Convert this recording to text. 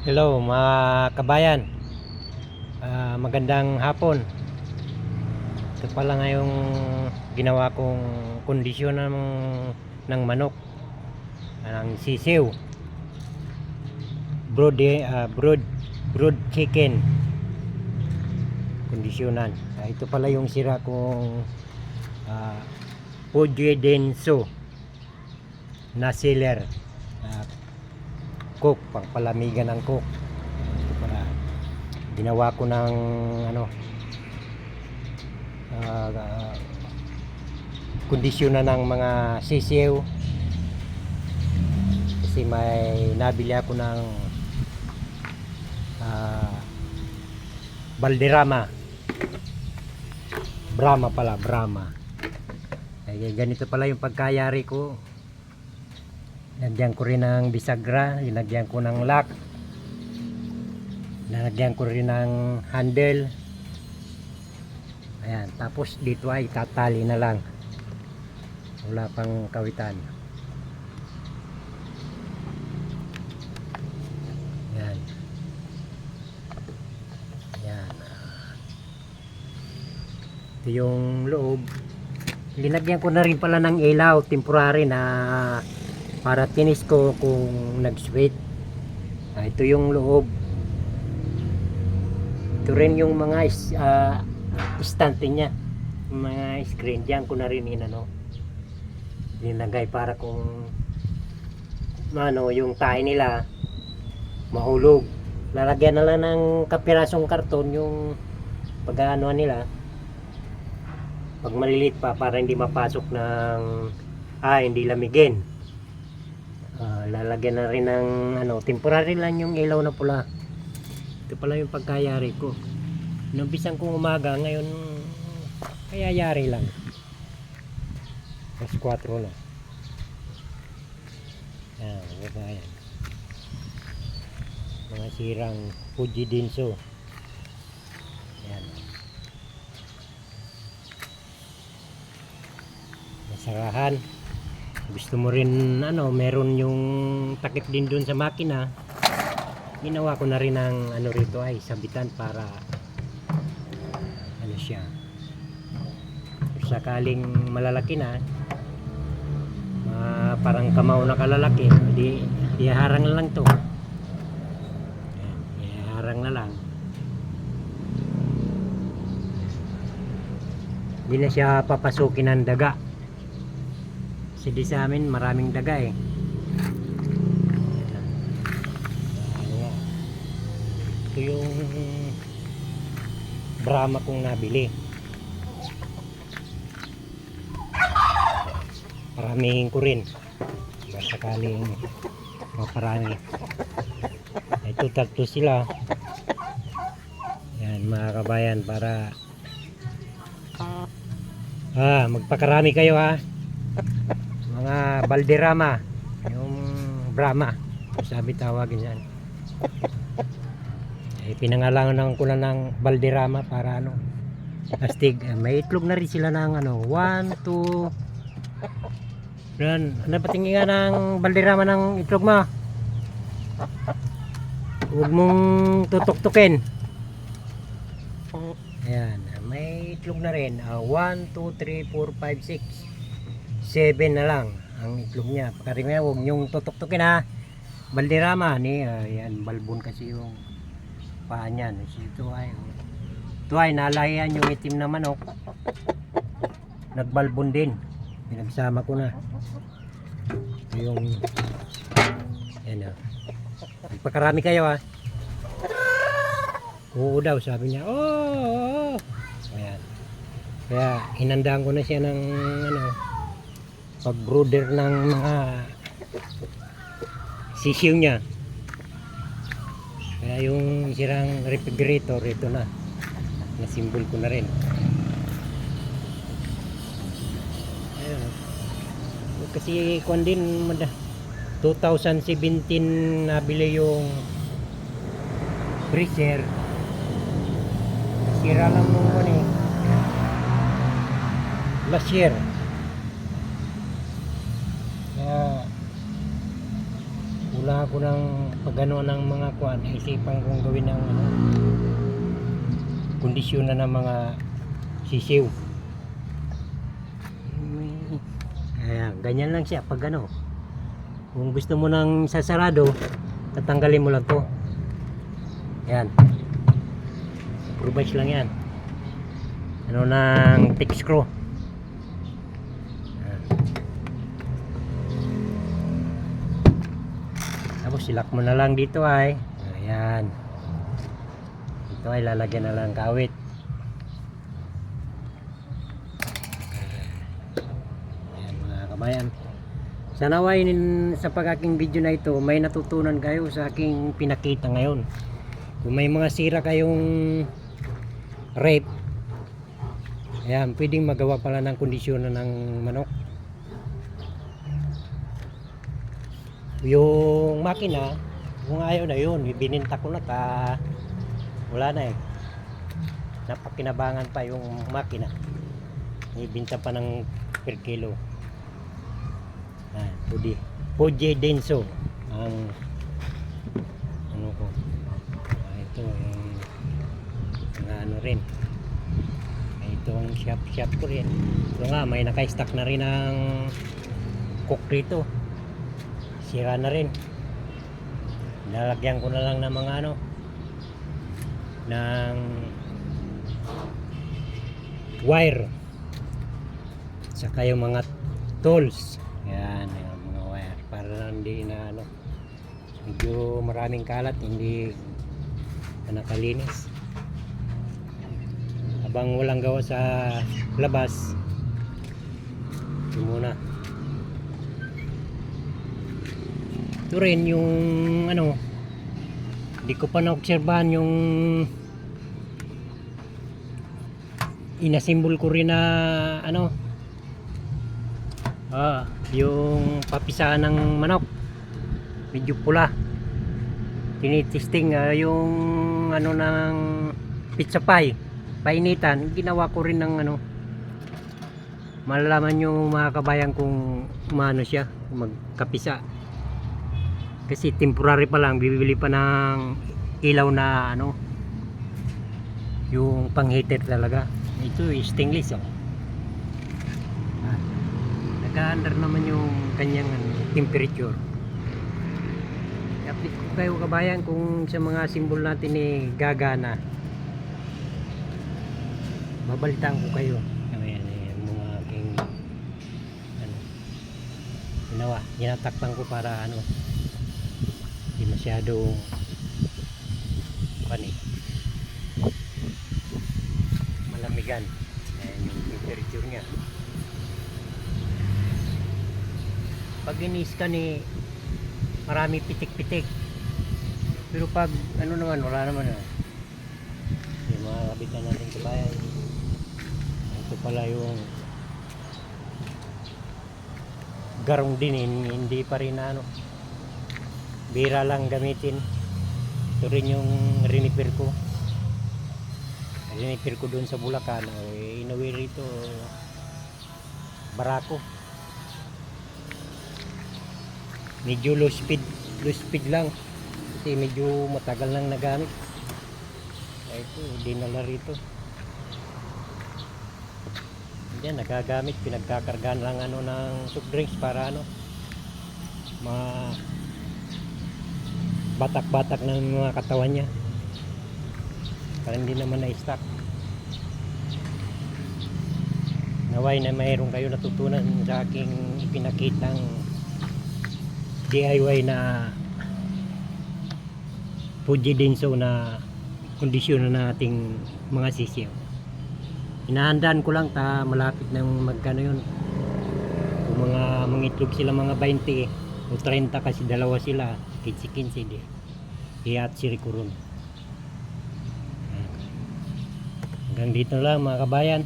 Hello mga kabayan. Magandang hapon. Ito pala ngayong ginawa kong kondisyon ng manok, ng sisiw, brood chicken kondisyonan. Ito pala yung sira kong Pollo Denso na sealer, cook, pangpalamigan ng cook. Ito pala ginawa ko ng kondisyonan ng mga sisiw, kasi may nabili ako ng Balderrama Brahma. Ganito pala yung pagkayari ko. Lagyan ko rin ng bisagra, linagyan ko ng lock, lalagyan ko rin ng handle. Ayan, tapos dito ay tatali na lang, wala pang kawitan. Ayan. Ayan. Ito yung loob. Linagyan ko na rin pala ng ilaw temporary na para tinis ko kung nag-sweat. Ito yung loob. Ito rin yung mga istante niya, mga screen. Diyan ko na rin nilagay para kung yung tae nila mahulog. Lalagyan na lang ng kapirasong karton yung pag-aanoan nila pag malilit pa, para hindi mapasok ng hindi lamigin. Lalagyan na rin ng temporary lang yung ilaw na pula. Ito pala yung pagkayari ko. Numpisan kong umaga, ngayon kayayari lang. Mas 4 na. Ayan. Mga sirang Pollo Denso. Ayan. Masarahan. Gusto mo rin meron yung takip din dun sa makina. Ginawa ko na rin ng rito ay sabitan para siya. Kung sakaling malalaki na, parang kamao na kalalaki, di iharang na lang to. Iharang na lang. Hindi na siya papasukin ng daga. Kasi di sa amin maraming daga eh. Ito yung Brahma kong nabili. Paramihin ko rin basta sakaling maparami. Ito tatlo sila. Yan mga kabayan, para magpakarami kayo mga Balderrama, yung Brahma sabi tawagin yan. Pinangalangan ko lang ng Balderrama para astig. May itlog na rin sila ng 1, 2. Yan, patingin nga ng Balderrama ng itlog mo. Huwag mong tutok-tukin. Ayan, may itlog na rin. 1, 2, 3, 4, 5, 6, 7 na lang ang itlog niya. Pagkarimaya, huwag nyong tutok-tukin Balderrama ni yan, balbon kasi yung paa niyan. Ito ay nalahian yung itim na manok, nagbalbon din. Pinagsama ko na yung pagkarami kayo oo daw sabi niya. Oo. Ayan. Kaya hinandaan ko na siya ng pag-brooder ng mga sisiw niya. Kaya yung sirang refrigerator, ito na simbol ko na rin. Ayun. Kasi kuwan din 2017 nabili yung freezer. Sira lang nung last year. lang ako ng pagano ng mga kuan, naisipan kong gawin ng ano, kondisyon na ng mga sisiw. Ayan, ganyan lang siya pag ano. Kung gusto mo ng sasarado, tatanggalin mo lang to. Ayan. Screw lang yan. Ano ng thick screw. Ayan. Tapos silak mo na lang dito ay. Ayan. Ito ay lalagyan na lang kawit. Ayan mga kabayan. Sa naway sa pag-aking video na ito, may natutunan kayo sa aking pinakita ngayon. Kung may mga sira kayong rape, ayan, pwedeng magawa pala ng kondisyon ng manok. Yung makina, kung ayaw na yun, bininta ko na wala na eh. Napakinabangan pa yung makina. Ibinta pa ng per kilo. Puji Denso ang ano ko. Ito yung mga ano rin. Ito ang shop ko rin. Ito nga, may naka-stock na rin ang cook rito. Sira na rin. Nalagyan ko na lang ng mga ano, ng wire, saka yung mga tools. Yan, yung mga wire para hindi na ano, medyo maraming kalat, hindi na nakalinis. Habang walang gawa sa labas, ito muna. Ito rin yung ano, hindi ko pa naobserbahan yung inasimbol ko rin na ano, yung papisaan ng manok medyo pula. Tinitesting yung ano ng pizza pie, painitan. Ginawa ko rin ng ano, malalaman nyo mga kabayan kung umano siya, magkapisa. Kasi temporary pa lang, bibili pa ng ilaw na ano, yung pang heater talaga. Ito stainless oh. Naka-under naman yung kanyang temperature. Update ko kayo kabayan kung sa mga simbol natin ni gagana. Babalitaan ko kayo. Ayan, mga aking ano, ginawa. Ginatakpan ko para ano, hindi masyado malamigan. Ayan yung temperature nya. Pag in-scan marami pitik-pitik, pero pag ano naman, wala naman yung mga kabitan natin kabayan. Ito pala yung garong din, hindi pa rin ano, bira lang gamitin. Ito rin yung riniper ko doon sa Bulacan. Inuwi rito Barako. Medyo low speed lang kasi medyo matagal lang nagamit. Ito dinala rito, diyan nagagamit, pinagkakargaan lang ano ng soft drinks para ano, batak-batak ng mga katawan niya, para hindi naman na-stock. Naway na mayroon kayo natutunan sa aking ipinakitang DIY na Puji Denso na kondisyon na nating mga sisiw. Inahandaan ko lang malapit ng magkano yun. Kung mangitlog sila mga 20 o 30 kasi dalawa sila, 15 di. Iyat si Rikurun. Hanggang dito lang mga kabayan.